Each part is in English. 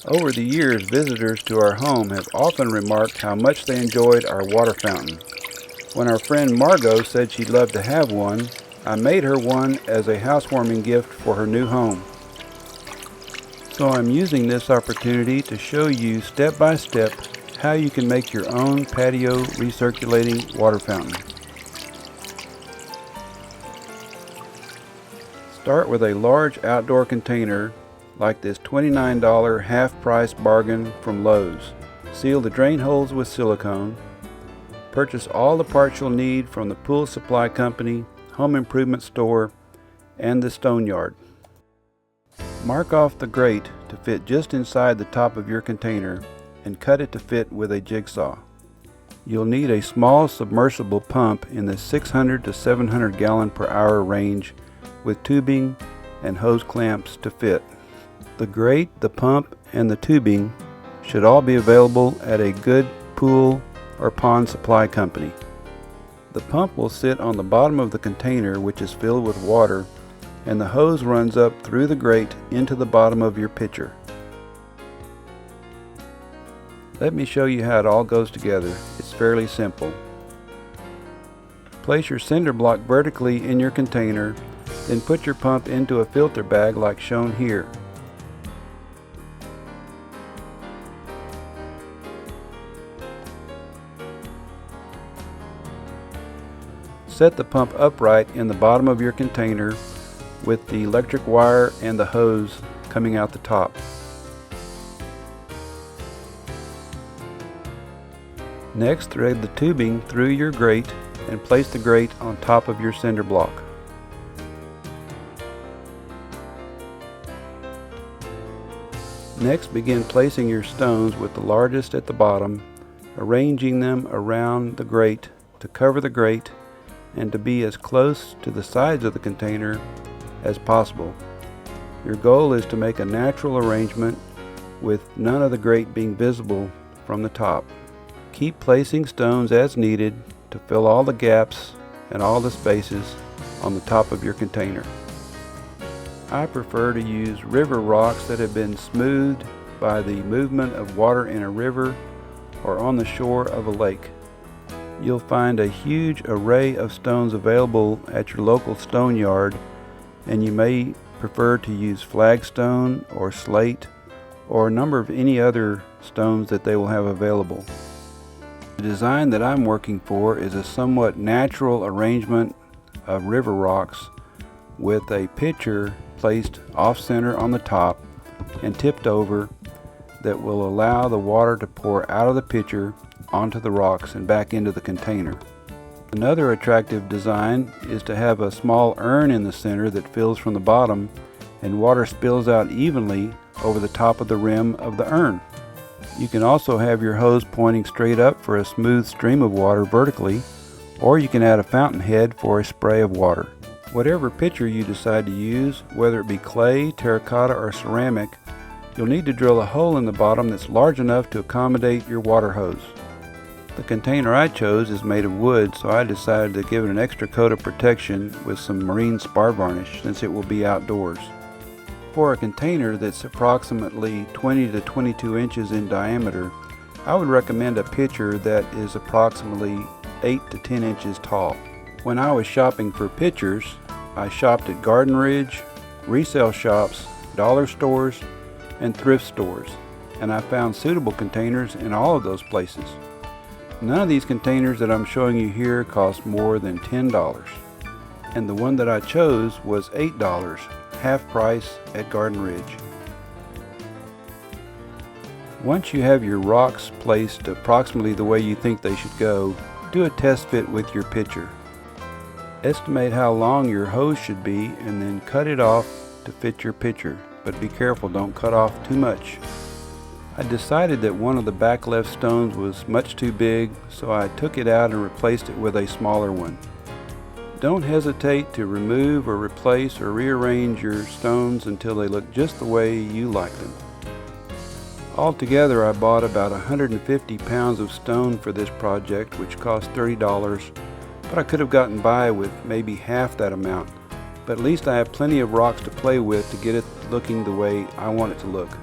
Over the years, visitors to our home have often remarked how much they enjoyed our water fountain. When our friend Margo said she'd love to have one, I made her one as a housewarming gift for her new home. So I'm using this opportunity to show you step by step how you can make your own patio recirculating water fountain. Start with a large outdoor container like this $29 half-price bargain from Lowe's. Seal the drain holes with silicone. Purchase all the parts you'll need from the pool supply company, home improvement store, and the stone yard. Mark off the grate to fit just inside the top of your container and cut it to fit with a jigsaw. You'll need a small submersible pump in the 600 to 700 gallon per hour range with tubing and hose clamps to fit. The grate, the pump, and the tubing should all be available at a good pool or pond supply company. The pump will sit on the bottom of the container, which is filled with water, and the hose runs up through the grate into the bottom of your pitcher. Let me show you how it all goes together. It's fairly simple. Place your cinder block vertically in your container, then put your pump into a filter bag like shown here. Set the pump upright in the bottom of your container with the electric wire and the hose coming out the top. Next, thread the tubing through your grate and place the grate on top of your cinder block. Next, begin placing your stones with the largest at the bottom, arranging them around the grate to cover the grate and to be as close to the sides of the container as possible. Your goal is to make a natural arrangement with none of the grate being visible from the top. Keep placing stones as needed to fill all the gaps and all the spaces on the top of your container. I prefer to use river rocks that have been smoothed by the movement of water in a river or on the shore of a lake. You'll find a huge array of stones available at your local stone yard, and you may prefer to use flagstone or slate or a number of any other stones that they will have available. The design that I'm working for is a somewhat natural arrangement of river rocks with a pitcher placed off-center on the top and tipped over that will allow the water to pour out of the pitcher onto the rocks and back into the container. Another attractive design is to have a small urn in the center that fills from the bottom and water spills out evenly over the top of the rim of the urn. You can also have your hose pointing straight up for a smooth stream of water vertically, or you can add a fountain head for a spray of water. Whatever pitcher you decide to use, whether it be clay, terracotta, or ceramic, you'll need to drill a hole in the bottom that's large enough to accommodate your water hose. The container I chose is made of wood, so I decided to give it an extra coat of protection with some marine spar varnish since it will be outdoors. For a container that's approximately 20 to 22 inches in diameter, I would recommend a pitcher that is approximately 8 to 10 inches tall. When I was shopping for pitchers, I shopped at Garden Ridge, resale shops, dollar stores, and thrift stores, and I found suitable containers in all of those places. None of these containers that I'm showing you here cost more than $10, and the one that I chose was $8, half price at Garden Ridge. Once you have your rocks placed approximately the way you think they should go, do a test fit with your pitcher. Estimate how long your hose should be and then cut it off to fit your pitcher, but be careful, don't cut off too much. I decided that one of the back left stones was much too big, so I took it out and replaced it with a smaller one. Don't hesitate to remove or replace or rearrange your stones until they look just the way you like them. Altogether, I bought about 150 pounds of stone for this project, which cost $30, but I could have gotten by with maybe half that amount. But at least I have plenty of rocks to play with to get it looking the way I want it to look.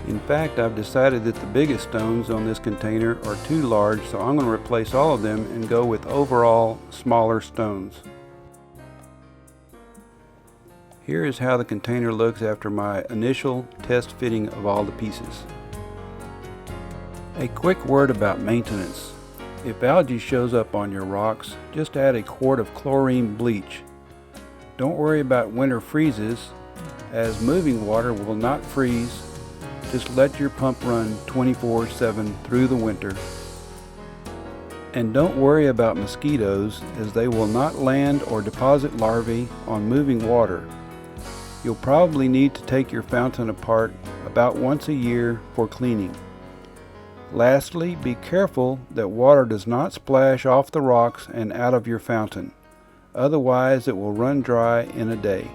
In fact, I've decided that the biggest stones on this container are too large, so I'm going to replace all of them and go with overall smaller stones. Here is how the container looks after my initial test fitting of all the pieces. A quick word about maintenance. If algae shows up on your rocks, just add a quart of chlorine bleach. Don't worry about winter freezes, as moving water will not freeze. Just let your pump run 24/7 through the winter. And don't worry about mosquitoes, as they will not land or deposit larvae on moving water. You'll probably need to take your fountain apart about once a year for cleaning. Lastly, be careful that water does not splash off the rocks and out of your fountain. Otherwise, it will run dry in a day.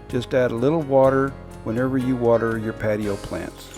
Just add a little water whenever you water your patio plants.